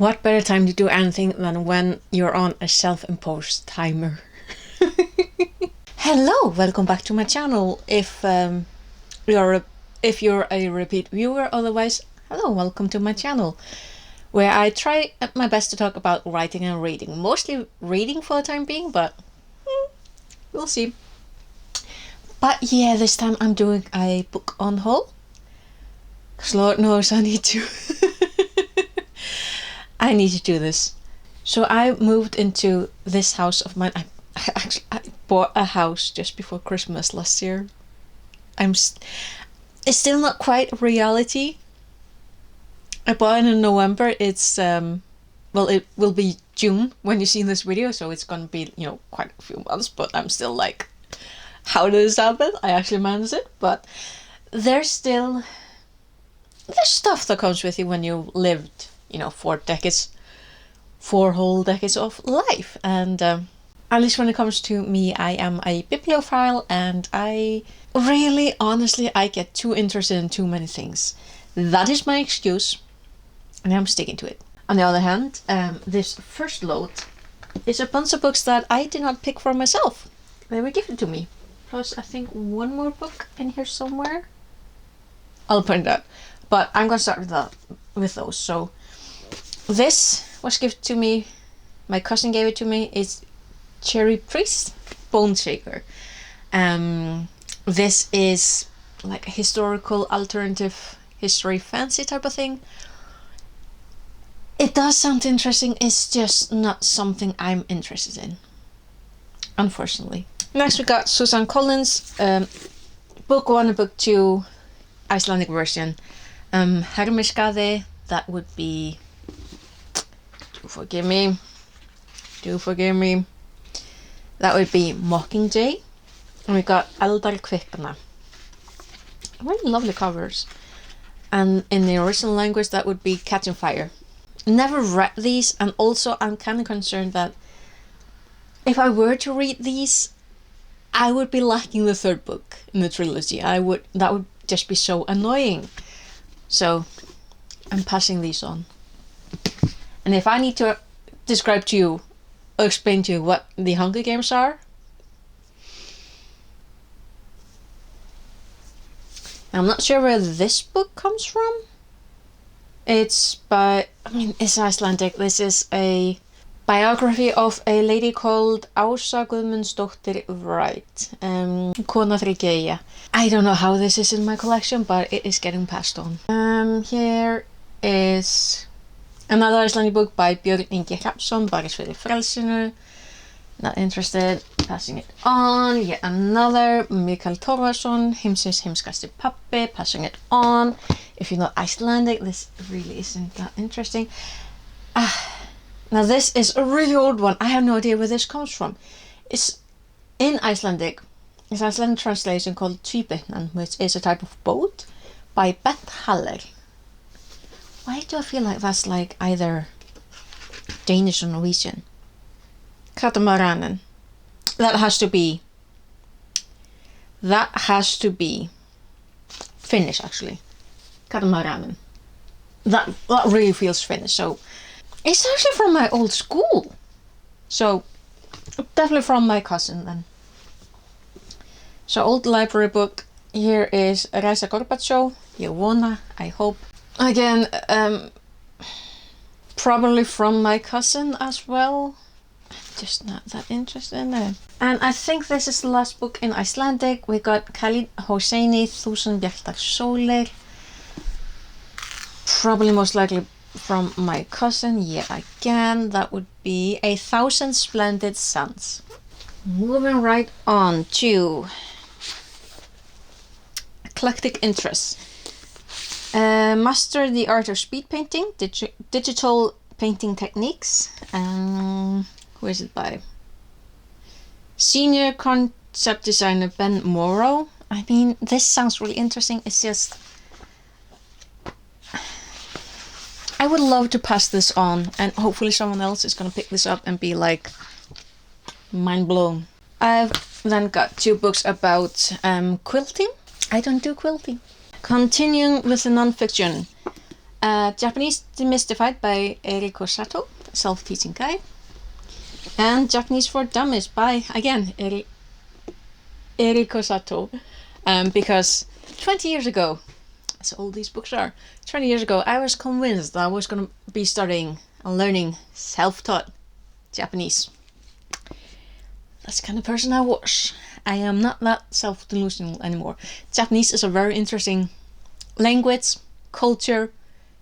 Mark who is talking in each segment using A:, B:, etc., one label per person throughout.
A: What better time to do anything than when you're on a self-imposed timer? Hello, welcome back to my channel. If you're a repeat viewer, otherwise, hello, welcome to my channel, where I try my best to talk about writing and reading. Mostly reading for the time being, but we'll see. But yeah, this time I'm doing a book unhaul, because Lord knows I need to. I need to do this. So I moved into this house of mine. I bought a house just before Christmas last year. It's still not quite reality. I bought it in November. It's well, it will be June when you see this video, so it's gonna be, quite a few months, but I'm still like, how did this happen? I actually managed it, but there's stuff that comes with you when you lived 4 whole decades of life. And at least when it comes to me, I am a bibliophile, and I really, honestly, I get too interested in too many things. That is my excuse, and I'm sticking to it. On the other hand, this first load is a bunch of books that I did not pick for myself. They were given to me. Plus, I think one more book in here somewhere. I'll point it out. But I'm gonna start with those. So this was given to me. My cousin gave it to me. It's Cherry Priest Bone Shaker. This is like a historical alternative history fancy type of thing. It does sound interesting. It's just not something I'm interested in, unfortunately. Next we got Susan Collins, book 1 and book 2, Icelandic version. Hermiskade, that would be, do forgive me, that would be Mockingjay. And we got Eldar Kvikna. Really lovely covers. And in the original language, that would be Catching Fire. Never read these, and also I'm kind of concerned that if I were to read these, I would be lacking the 3rd book in the trilogy. That would just be so annoying. So I'm passing these on. And if I need to describe to you or explain to you what the Hunger Games are, I'm not sure where this book comes from. It's Icelandic. This is a biography of a lady called Ása Guðmundsdóttir Wright, Kona Þriggja. I don't know how this is in my collection, but it is getting passed on. Here is another Icelandic book by Björn Ingi Hrafnsson, Barist fyrir frelsinu. Not interested. Passing it on. Yet another, Mikael Torfason, Heimsins heimskasti pabbi. Passing it on. If you're not Icelandic, this really isn't that interesting. Now this is a really old one. I have no idea where this comes from. It's in Icelandic. It's an Icelandic translation called Tvíbytnan, which is a type of boat by Bent Haller. Why do I feel like that's like either Danish or Norwegian? Katamaranen. That has to be Finnish, actually. Katamaranen. That really feels Finnish. So it's actually from my old school. So definitely from my cousin then. So old library book. Here is Raisa Gorbachev, Yevona, I hope. Again, probably from my cousin as well. I'm just not that interested in it. And I think this is the last book in Icelandic. We got Khalid Hosseini, Þúsund bjartar sólir. Probably most likely from my cousin. Yeah, again, that would be 1,000 Splendid Suns. Moving right on to Eclectic Interests. Master the Art of Speed Painting, Digital Painting Techniques. Who is it by? Senior Concept Designer Ben Morrow. I mean, this sounds really interesting. It's just, I would love to pass this on, and hopefully someone else is gonna pick this up and be like, mind blown. I've then got 2 books about quilting. I don't do quilting. Continuing with the non-fiction. Japanese Demystified by Eriko Sato, self-teaching guide. And Japanese for Dummies by, again, Eriko Sato. Because 20 years ago, as old these books are, 20 years ago, I was convinced that I was going to be studying and learning self-taught Japanese. That's the kind of person I was. I am not that self-delusional anymore. Japanese is a very interesting language, culture,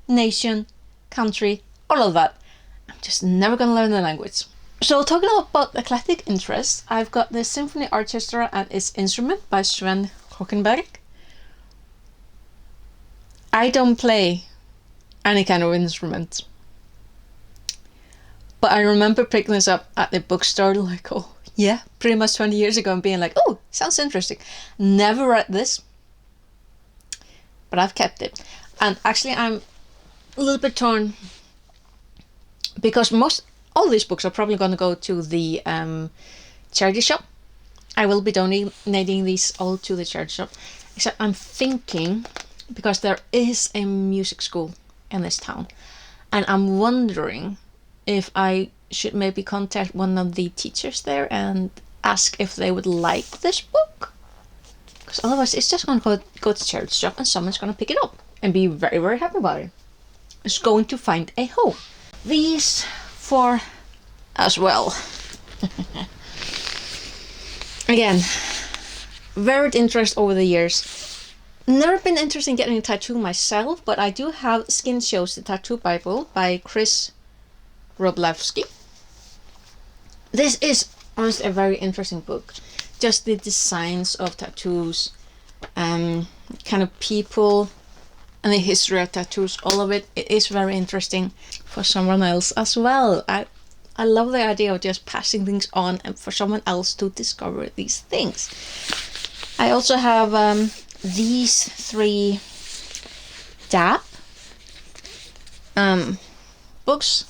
A: nation, country, all of that. I'm just never going to learn the language. So talking about eclectic interests, I've got the Symphony Orchestra and its Instrument by Sven Hockenberg. I don't play any kind of instrument, but I remember picking this up at the bookstore like, oh yeah, pretty much 20 years ago, and being like, oh, sounds interesting. Never read this, but I've kept it. And actually I'm a little bit torn, because all these books are probably going to go to the charity shop. I will be donating these all to the charity shop, except I'm thinking, because there is a music school in this town, and I'm wondering if I should maybe contact one of the teachers there and ask if they would like this book, because otherwise it's just going to go to charity shop and someone's going to pick it up and be very, very happy about it. It's going to find a home. These four as well. Again, varied interest over the years. Never been interested in getting a tattoo myself, but I do have Skin Shows the Tattoo Bible by Chris Roblewski. This is honestly a very interesting book. Just the designs of tattoos, kind of people, and the history of tattoos, all of it. It is very interesting for someone else as well. I love the idea of just passing things on and for someone else to discover these things. I also have these three DAP books.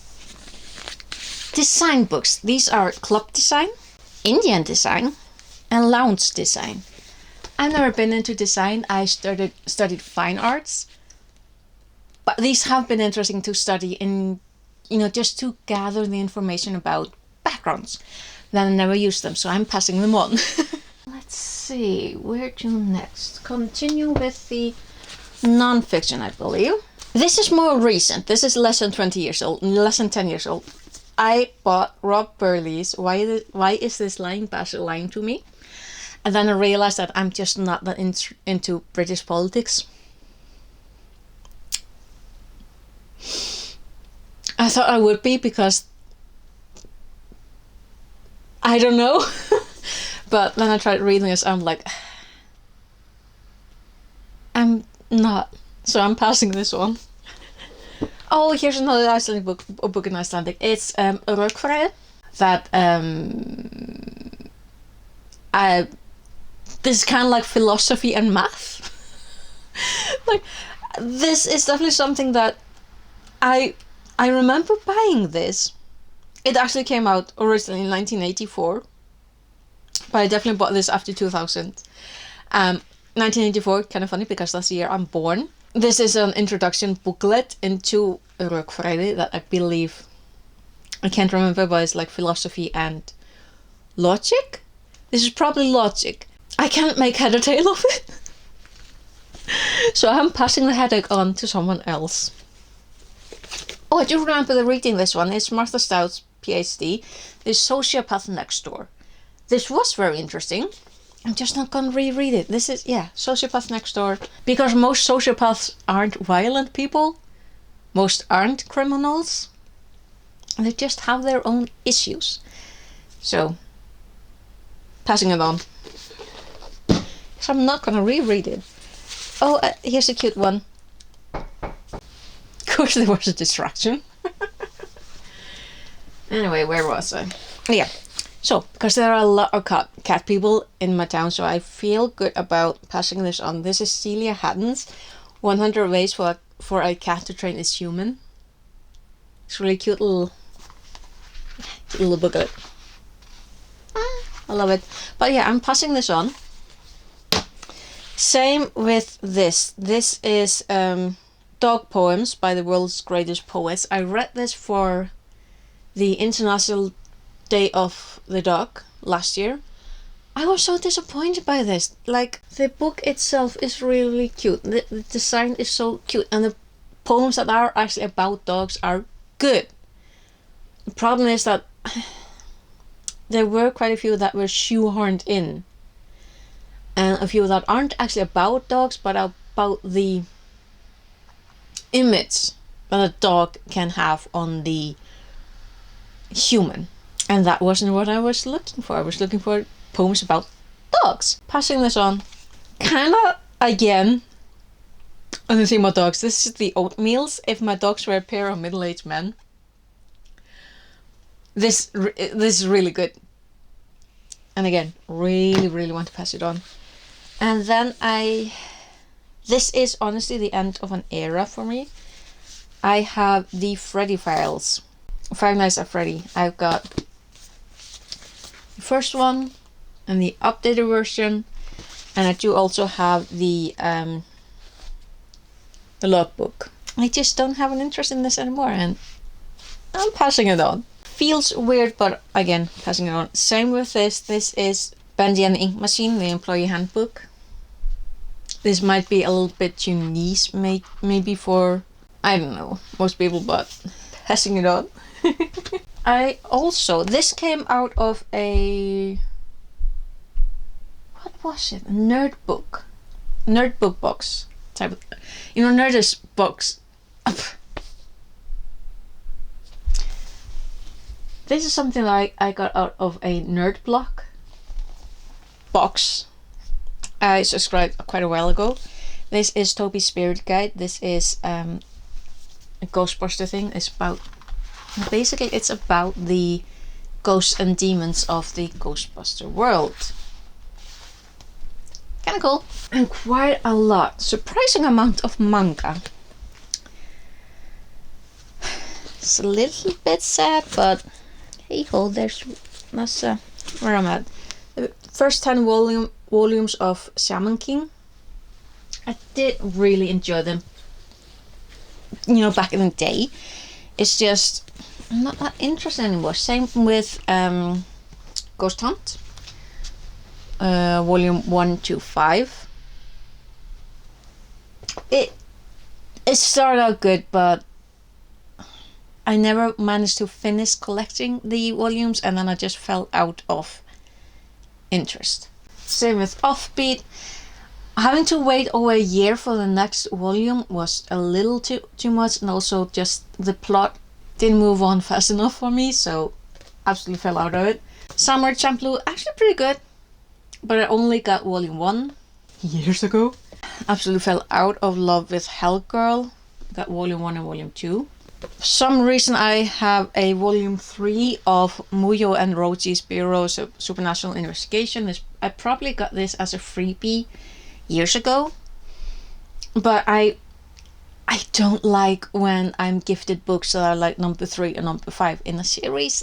A: Design books. These are club design, Indian design, and lounge design. I've never been into design. I studied fine arts, but these have been interesting to study in, just to gather the information about backgrounds. Then I never used them, so I'm passing them on. Let's see, where to next? Continue with the non-fiction, I believe. This is more recent. This is less than 20 years old, less than 10 years old. I bought Rob Burley's Why Is This Lying Bastard Lying to Me? And then I realized that I'm just not that into British politics. I thought I would be, because I don't know. But then I tried reading this, I'm like, I'm not. So I'm passing this one. Oh, here's another Icelandic book, a book in Icelandic. It's Rökfræði, that this is kind of like philosophy and math. Like, this is definitely something that I remember buying this. It actually came out originally in 1984, but I definitely bought this after 2000. 1984, kind of funny because that's the year I'm born. This is an introduction booklet into Rökfræði that I believe, I can't remember, but it's like philosophy and logic. This is probably logic. I can't make head or tail of it. So I'm passing the headache on to someone else. Oh, I do remember reading this one. It's Martha Stout's PhD, The Sociopath Next Door. This was very interesting. I'm just not gonna reread it. This is, Sociopath Next Door. Because most sociopaths aren't violent people. Most aren't criminals. And they just have their own issues. So, passing it on. So I'm not gonna reread it. Oh, here's a cute one. Of course there was a distraction. Anyway, where was I? Yeah. So, because there are a lot of cat people in my town, so I feel good about passing this on. This is Celia Haddon's 100 Ways for a Cat to Train Its Human. It's really cute little booklet. I love it. But yeah, I'm passing this on. Same with this. This is dog poems by the world's greatest poets. I read this for the International Day of the Dog last year. I was so disappointed by this. Like, the book itself is really cute. The design is so cute, and the poems that are actually about dogs are good. The problem is that there were quite a few that were shoehorned in, and a few that aren't actually about dogs, but about the image that a dog can have on the human. And that wasn't what I was looking for. I was looking for poems about dogs. Passing this on, kinda again on the theme of dogs. This is the Oatmeals. If my dogs were a pair of middle-aged men. This is really good. And again, really want to pass it on. And then this is honestly the end of an era for me. I have the Freddy Files. Five Nights at Freddy. I've got the first one and the updated version, and I do also have the logbook. I just don't have an interest in this anymore, and I'm passing it on. Feels weird, but again, passing it on. Same with this. This is Bendy and the Ink Machine, the employee handbook. This might be a little bit too niche, maybe for, I don't know, most people, but passing it on. This came out of a, what was it? A nerdbook box type of, Nerdist box. This is something like I got out of a nerd block box I subscribed quite a while ago. This is Toby's Spirit Guide. This is a Ghostbuster thing. It's about the ghosts and demons of the Ghostbuster world. Kinda cool. And quite a lot, surprising amount of manga. It's a little bit sad, but hey ho, that's where I'm at. The first 10 volumes of Shaman King. I did really enjoy them, back in the day. It's just I'm not that interested anymore. Same with Ghost Hunt, volume 1 to 5. It started out good, but I never managed to finish collecting the volumes, and then I just fell out of interest. Same with Offbeat. Having to wait over a year for the next volume was a little too much, and also just the plot didn't move on fast enough for me, so absolutely fell out of it. Samurai Champloo, actually pretty good, but I only got volume 1 years ago. Absolutely fell out of love with Hellgirl. Got volume 1 and volume 2. For some reason I have a volume 3 of Muyo and Roji's Bureau of Supernatural Investigation. I probably got this as a freebie years ago, but I don't like when I'm gifted books that are like number 3 and number 5 in a series.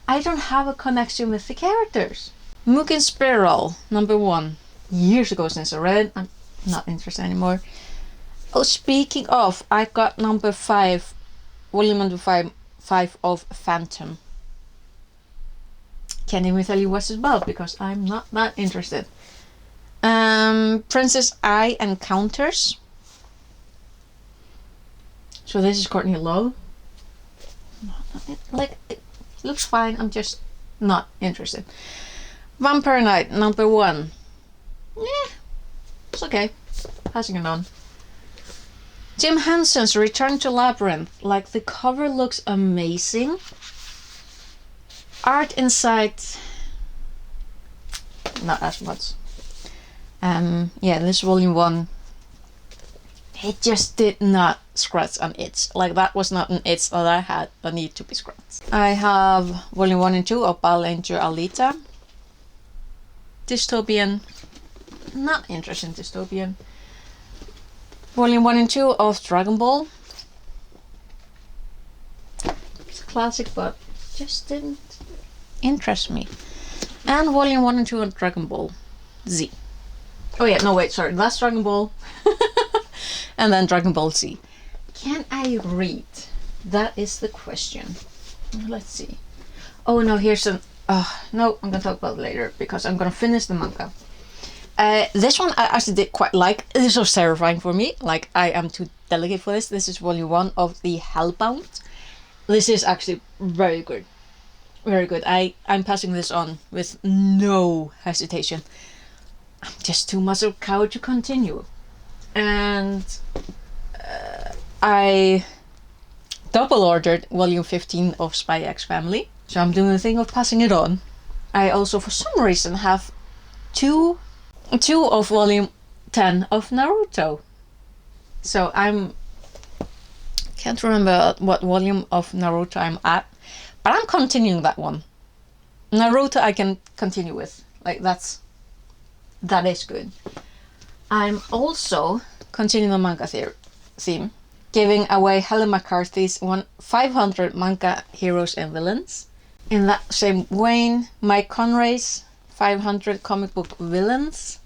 A: I don't have a connection with the characters. Mugen Spiral, number 1. Years ago since I read it. I'm not interested anymore. Oh, speaking of, I got number 5, volume number 5 of Phantom. Can't even tell you what it's about because I'm not that interested. Princess Eye Encounters. So this is Courtney Love. It looks fine, I'm just not interested. Vampire Knight, number 1. Yeah, it's okay. Passing it on. Jim Henson's Return to Labyrinth. Like, the cover looks amazing. Art inside, not as much. Yeah, this volume 1. It just did not scratch an itch. Like, that was not an itch that I had that need to be scratched. I have volume 1 and 2 of Battle Angel Alita. Dystopian. Not interested in dystopian. Volume 1 and 2 of Dragon Ball. It's a classic, but just didn't interest me. And volume 1 and 2 of Dragon Ball Z. Oh yeah, no wait, sorry, that's Dragon Ball. And then Dragon Ball Z. Can I read? That is the question. Let's see. Oh no, here's some... no, I'm gonna talk about it later because I'm gonna finish the manga. This one I actually did quite like. This was terrifying for me. Like, I am too delicate for this. This is volume 1 of the Hellbound. This is actually very good. Very good. I'm passing this on with no hesitation. I'm just too much of a coward to continue. And I double ordered volume 15 of Spy X Family. So I'm doing the thing of passing it on. I also, for some reason, have two of volume 10 of Naruto. So can't remember what volume of Naruto I'm at, but I'm continuing that one. Naruto I can continue with. Like, that is good. I'm also continuing the manga theme, giving away Helen McCarthy's 500 manga heroes and villains. In that same vein, Mike Conray's 500 comic book villains.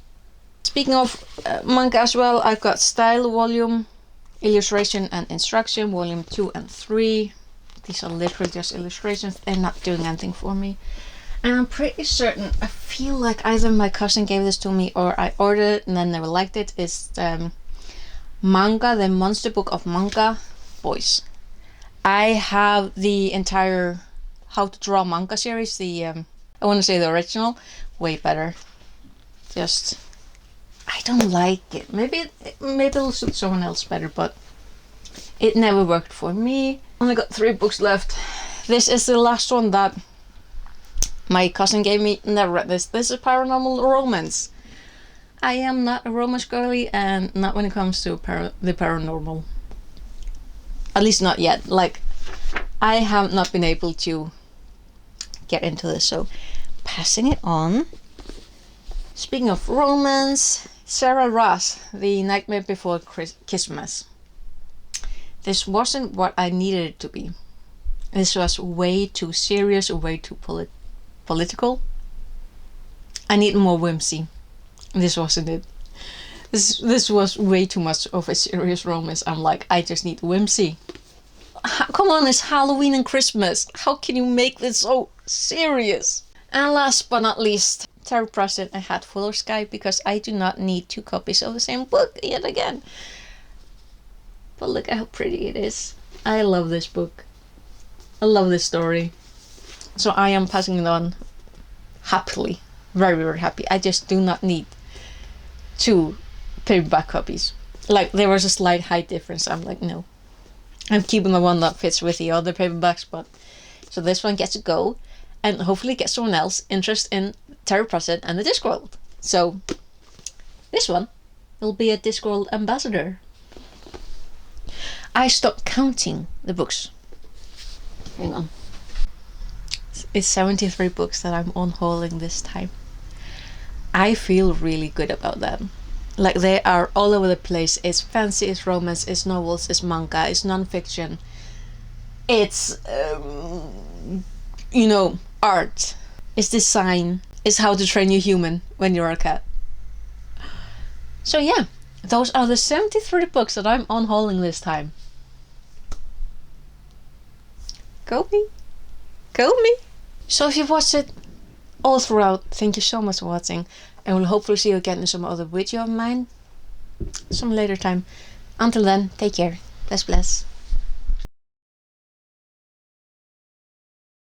A: Speaking of manga as well, I've got Style Volume, Illustration and Instruction, Volume 2 and 3. These are literally just illustrations. They're not doing anything for me. And I'm pretty certain, I feel like either my cousin gave this to me or I ordered it and then never liked it. It's Manga, the Monster Book of Manga Boys. I have the entire How to Draw Manga series, I want to say the original, way better. Just, I don't like it. Maybe it'll suit someone else better, but it never worked for me. Only got 3 books left. This is the last one that my cousin gave me. Never read this. This is paranormal romance. I am not a romance girly, and not when it comes to the paranormal. At least not yet. Like, I have not been able to get into this, so passing it on. Speaking of romance, Sarah Ross, The Nightmare Before Christmas. This wasn't what I needed it to be. This was way too serious, way too political. I need more whimsy. This wasn't it. This was way too much of a serious romance. I'm like, I just need whimsy. Come on, it's Halloween and Christmas. How can you make this so serious? And last but not least, Terry Pratchett, A Hat Full of Sky, because I do not need 2 copies of the same book yet again. But look how pretty it is. I love this book. I love this story. So I am passing it on happily. Very, very happy. I just do not need 2 paperback copies. Like, there was a slight height difference. I'm like, no. I'm keeping the one that fits with the other paperbacks, but so this one gets to go, and hopefully get someone else interested in Terry Pratchett and the Discworld. So this one will be a Discworld ambassador. I stopped counting the books. Hang on. It's 73 books that I'm unhauling this time. I feel really good about them. Like, they are all over the place. It's fantasy, it's romance, it's novels, it's manga, it's non-fiction. It's, art. It's design. It's How to Train Your Human when you're a cat. So yeah, those are the 73 books that I'm unhauling this time. Go me. Go me. So if you've watched it all throughout, thank you so much for watching. And we'll hopefully see you again in some other video of mine some later time. Until then, take care. Bless, bless.